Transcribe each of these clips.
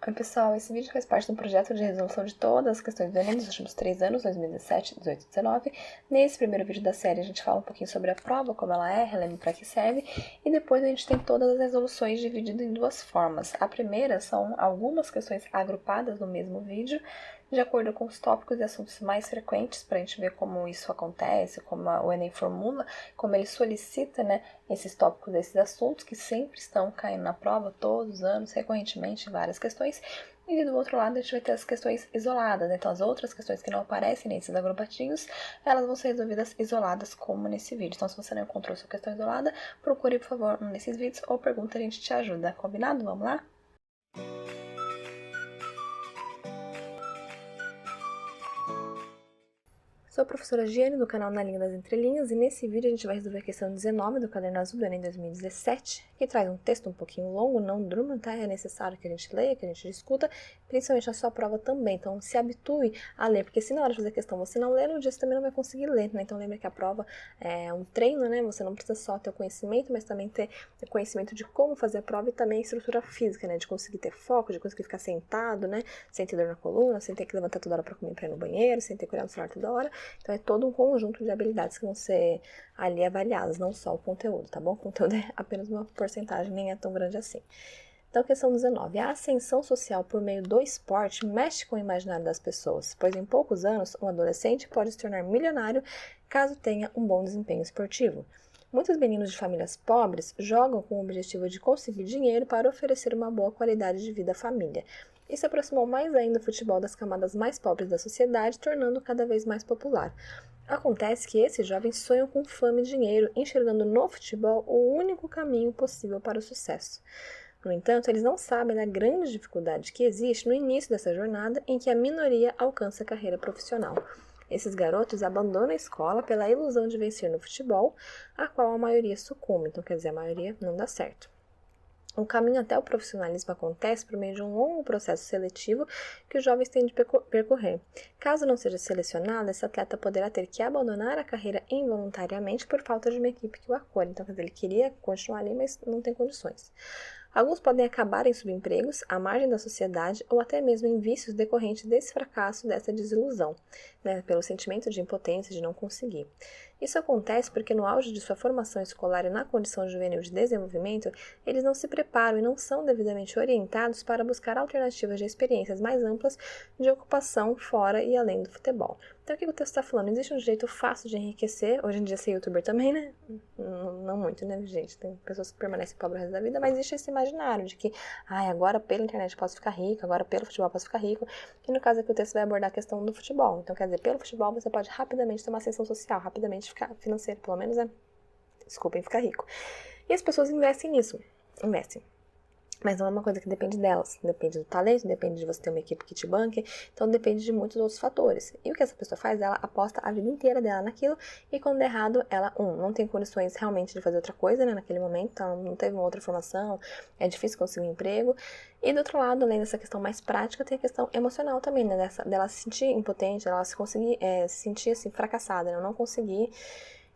Oi pessoal, esse vídeo faz parte do projeto de resolução de todas as questões do Enem dos últimos 3 anos, 2017, 18 e 19. Nesse primeiro vídeo da série a gente fala um pouquinho sobre a prova, como ela é, relembra para que serve, e depois a gente tem todas as resoluções divididas em duas formas. A primeira são algumas questões agrupadas no mesmo vídeo, de acordo com os tópicos e assuntos mais frequentes, para a gente ver como isso acontece, como o Enem formula, como ele solicita, né, esses tópicos, esses assuntos que sempre estão caindo na prova, todos os anos, recorrentemente, várias questões. E do outro lado a gente vai ter as questões isoladas, né? Então as outras questões que não aparecem nesses agrupatinhos, elas vão ser resolvidas isoladas, como nesse vídeo. Então se você não encontrou sua questão isolada, procure por favor um desses vídeos ou pergunta, a gente te ajuda. Combinado? Vamos lá? Sou a professora Giane, do canal Na Linha das Entrelinhas, e nesse vídeo a gente vai resolver a questão 19 do Caderno Azul do Enem 2017, que traz um texto um pouquinho longo, não durma, tá? É necessário que a gente leia, que a gente discuta, principalmente na sua prova também, então se habitue a ler, porque se na hora de fazer a questão você não ler, no dia você também não vai conseguir ler, né? Então lembra que a prova é um treino, né? Você não precisa só ter o conhecimento, mas também ter o conhecimento de como fazer a prova e também a estrutura física, né? De conseguir ter foco, de conseguir ficar sentado, né? Sem ter dor na coluna, sem ter que levantar toda hora pra comer pra ir no banheiro, sem ter que olhar no celular toda hora. Então, é todo um conjunto de habilidades que vão ser ali avaliadas, não só o conteúdo, tá bom? O conteúdo é apenas uma porcentagem, nem é tão grande assim. Então, questão 19. A ascensão social por meio do esporte mexe com o imaginário das pessoas, pois em poucos anos, um adolescente pode se tornar milionário caso tenha um bom desempenho esportivo. Muitos meninos de famílias pobres jogam com o objetivo de conseguir dinheiro para oferecer uma boa qualidade de vida à família. Isso aproximou mais ainda o futebol das camadas mais pobres da sociedade, tornando-o cada vez mais popular. Acontece que esses jovens sonham com fama e dinheiro, enxergando no futebol o único caminho possível para o sucesso. No entanto, eles não sabem da grande dificuldade que existe no início dessa jornada em que a minoria alcança a carreira profissional. Esses garotos abandonam a escola pela ilusão de vencer no futebol, a qual a maioria sucumbe, então quer dizer, a maioria não dá certo. O caminho até o profissionalismo acontece por meio de um longo processo seletivo que os jovens têm de percorrer. Caso não seja selecionado, esse atleta poderá ter que abandonar a carreira involuntariamente por falta de uma equipe que o acolhe. Então, quer dizer, ele queria continuar ali, mas não tem condições. Alguns podem acabar em subempregos, à margem da sociedade ou até mesmo em vícios decorrentes desse fracasso, dessa desilusão, né, pelo sentimento de impotência, de não conseguir. Isso acontece porque no auge de sua formação escolar e na condição juvenil de desenvolvimento, eles não se preparam e não são devidamente orientados para buscar alternativas de experiências mais amplas de ocupação fora e além do futebol. Então, o que o texto está falando? Existe um jeito fácil de enriquecer, hoje em dia ser youtuber também, né? Não muito, né, gente? Tem pessoas que permanecem pobres o resto da vida, mas existe esse imaginário de que, agora pela internet posso ficar rico, agora pelo futebol posso ficar rico. E no caso aqui o texto vai abordar a questão do futebol. Então, quer dizer, pelo futebol você pode rapidamente ter uma ascensão social, rapidamente ficar financeiro, pelo menos, né? Desculpem, ficar rico. E as pessoas investem nisso. Investem. Mas não é uma coisa que depende delas. Depende do talento, depende de você ter uma equipe que te banque. Então depende de muitos outros fatores. E o que essa pessoa faz? Ela aposta a vida inteira dela naquilo. E quando der errado, ela, não tem condições realmente de fazer outra coisa, né, naquele momento. Então não teve uma outra formação. É difícil conseguir um emprego. E do outro lado, além dessa questão mais prática, tem a questão emocional também, né? Dela se sentir impotente, dela se sentir assim, fracassada, né? Não conseguir.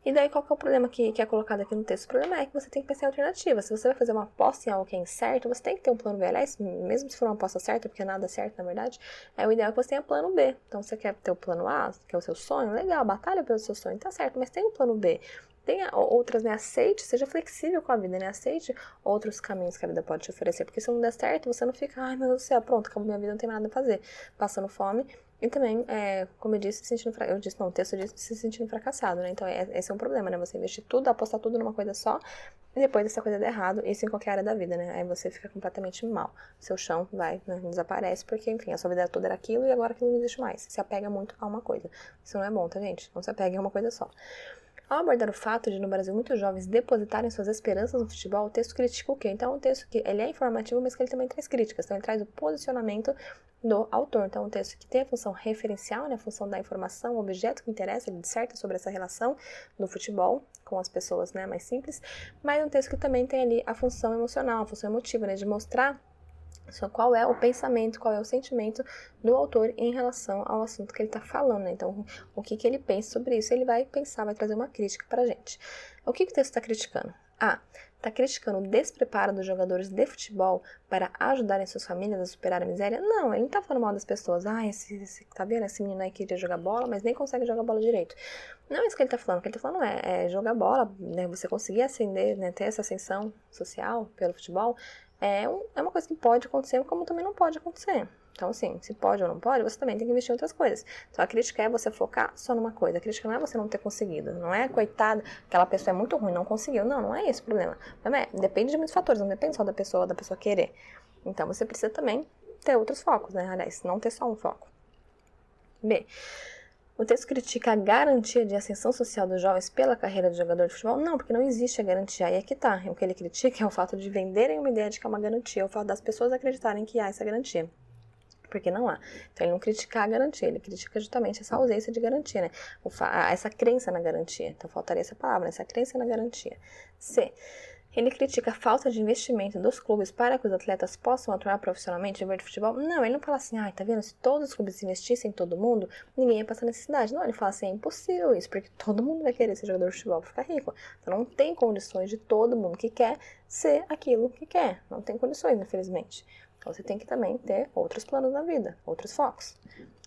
E daí, qual que é o problema que é colocado aqui no texto? O problema é que você tem que pensar em alternativa. Se você vai fazer uma aposta em algo que é incerto, você tem que ter um plano B. Aliás, mesmo se for uma aposta certa, porque nada é certo, na verdade, o ideal é que você tenha plano B. Então, você quer ter o plano A, que é o seu sonho, legal, batalha pelo seu sonho, tá certo, mas tem um plano B. Tenha outras, né? Aceite, seja flexível com a vida, né? Aceite outros caminhos que a vida pode te oferecer. Porque se não der certo, você não fica, ai meu Deus do céu, pronto, acabou minha vida, não tem mais nada a fazer. Passando fome. E também, como eu disse, o texto diz se sentindo fracassado, né? Então, esse é um problema, né? Você investir tudo, apostar tudo numa coisa só, e depois essa coisa der errado, isso em qualquer área da vida, né? Aí você fica completamente mal. Seu chão vai, né, desaparece, porque, enfim, a sua vida toda era aquilo e agora aquilo não existe mais. Se apega muito a uma coisa. Isso não é bom, tá, gente? Não se apegue a uma coisa só. Ao abordar o fato de, no Brasil, muitos jovens depositarem suas esperanças no futebol, o texto critica o quê? Então, é um texto que ele é informativo, mas que ele também traz críticas. Então, ele traz o posicionamento do autor. Então, é um texto que tem a função referencial, né, a função da informação, o objeto que interessa, ele disserta sobre essa relação do futebol com as pessoas, né, mais simples, mas é um texto que também tem ali a função emocional, a função emotiva, né, de mostrar qual é o pensamento, qual é o sentimento do autor em relação ao assunto que ele está falando, né? Então, o que ele pensa sobre isso, ele vai pensar, vai trazer uma crítica pra gente. O que o texto está criticando? Tá criticando o despreparo dos jogadores de futebol para ajudarem suas famílias a superar a miséria? Não, ele não tá falando mal das pessoas. Ah, tá vendo? Esse menino aí queria jogar bola, mas nem consegue jogar bola direito. Não é isso que ele tá falando. O que ele tá falando é jogar bola, né? Você conseguir ascender, né? Ter essa ascensão social pelo futebol é uma coisa que pode acontecer, como também não pode acontecer. Então, assim, se pode ou não pode, você também tem que investir em outras coisas. Então, a crítica é você focar só numa coisa. A crítica não é você não ter conseguido. Não é, coitada, aquela pessoa é muito ruim, não conseguiu. Não, não é esse o problema. Depende de muitos fatores, não depende só da pessoa querer. Então, você precisa também ter outros focos, né? Aliás, não ter só um foco. B. O texto critica a garantia de ascensão social dos jovens pela carreira de jogador de futebol? Não, porque não existe a garantia. Aí é que tá. O que ele critica é o fato de venderem uma ideia de que é uma garantia, o fato das pessoas acreditarem que há essa garantia. Porque não há. Então, ele não critica a garantia, ele critica justamente essa ausência de garantia, né? Essa crença na garantia. Então, faltaria essa palavra, essa crença na garantia. C. Ele critica a falta de investimento dos clubes para que os atletas possam atuar profissionalmente em vez de futebol? Não, ele não fala assim, tá vendo? Se todos os clubes investissem em todo mundo, ninguém ia passar necessidade. Não, ele fala assim, é impossível isso, porque todo mundo vai querer ser jogador de futebol para ficar rico. Então, não tem condições de todo mundo que quer ser aquilo que quer. Não tem condições, infelizmente. Então, você tem que também ter outros planos na vida, outros focos.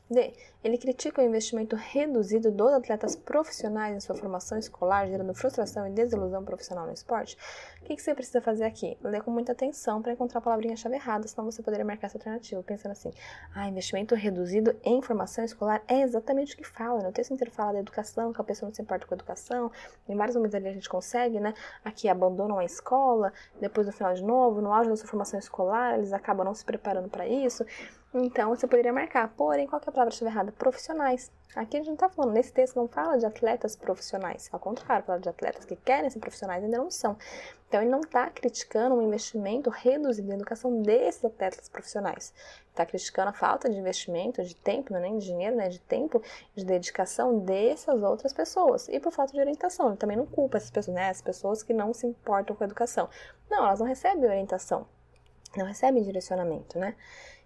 D. Ele critica o investimento reduzido dos atletas profissionais em sua formação escolar, gerando frustração e desilusão profissional no esporte. O que você precisa fazer aqui? Ler com muita atenção para encontrar a palavrinha-chave errada, senão você poderia marcar essa alternativa, pensando assim, investimento reduzido em formação escolar é exatamente o que fala, né? O texto inteiro fala da educação, que a pessoa não se importa com a educação, em vários momentos ali a gente consegue, né? Aqui abandonam a escola, depois no final de novo, no auge da sua formação escolar, eles acabam não se preparando para isso. Então, você poderia marcar, porém, qual que é a palavra-chave errada? Profissionais. Aqui a gente não está falando, nesse texto não fala de atletas profissionais, ao contrário, fala de atletas que querem ser profissionais e ainda não são. Então, ele não está criticando um investimento reduzido em educação desses atletas profissionais. Está criticando a falta de investimento, de tempo, não é nem de dinheiro, né, de tempo, de dedicação dessas outras pessoas. E por falta de orientação, ele também não culpa essas pessoas, né, as pessoas que não se importam com a educação. Não, elas não recebem orientação, não recebem direcionamento, né?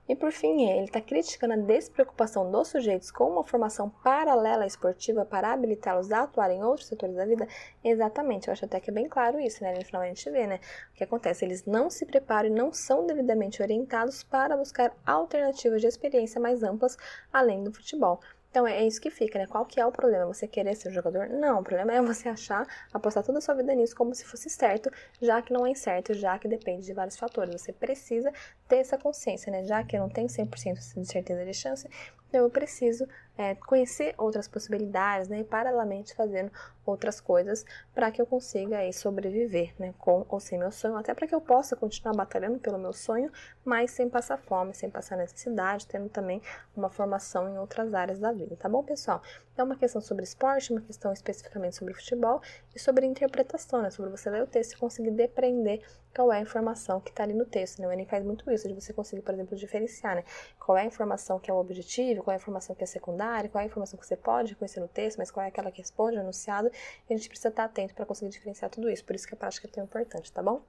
E por fim, ele está criticando a despreocupação dos sujeitos com uma formação paralela esportiva para habilitá-los a atuar em outros setores da vida. Exatamente, eu acho até que é bem claro isso, né? No final a gente vê, né? O que acontece? Eles não se preparam e não são devidamente orientados para buscar alternativas de experiência mais amplas além do futebol. Então, é isso que fica, né? Qual que é o problema? Você querer ser jogador? Não, o problema é você apostar toda a sua vida nisso como se fosse certo, já que não é certo, já que depende de vários fatores. Você precisa ter essa consciência, né? Já que eu não tenho 100% de certeza de chance, então eu preciso conhecer outras possibilidades, né? E paralelamente fazendo outras coisas para que eu consiga aí sobreviver, né? Com ou sem meu sonho, até para que eu possa continuar batalhando pelo meu sonho, mas sem passar fome, sem passar necessidade, tendo também uma formação em outras áreas da vida, tá bom, pessoal? É uma questão sobre esporte, uma questão especificamente sobre futebol e sobre interpretação, né? Sobre você ler o texto e conseguir depreender qual é a informação que está ali no texto, né? O Enem faz muito isso, de você conseguir, por exemplo, diferenciar, né? Qual é a informação que é o objetivo, qual é a informação que é secundária, qual é a informação que você pode reconhecer no texto, mas qual é aquela que responde ao enunciado, e a gente precisa estar atento para conseguir diferenciar tudo isso, por isso que a prática é tão importante, tá bom?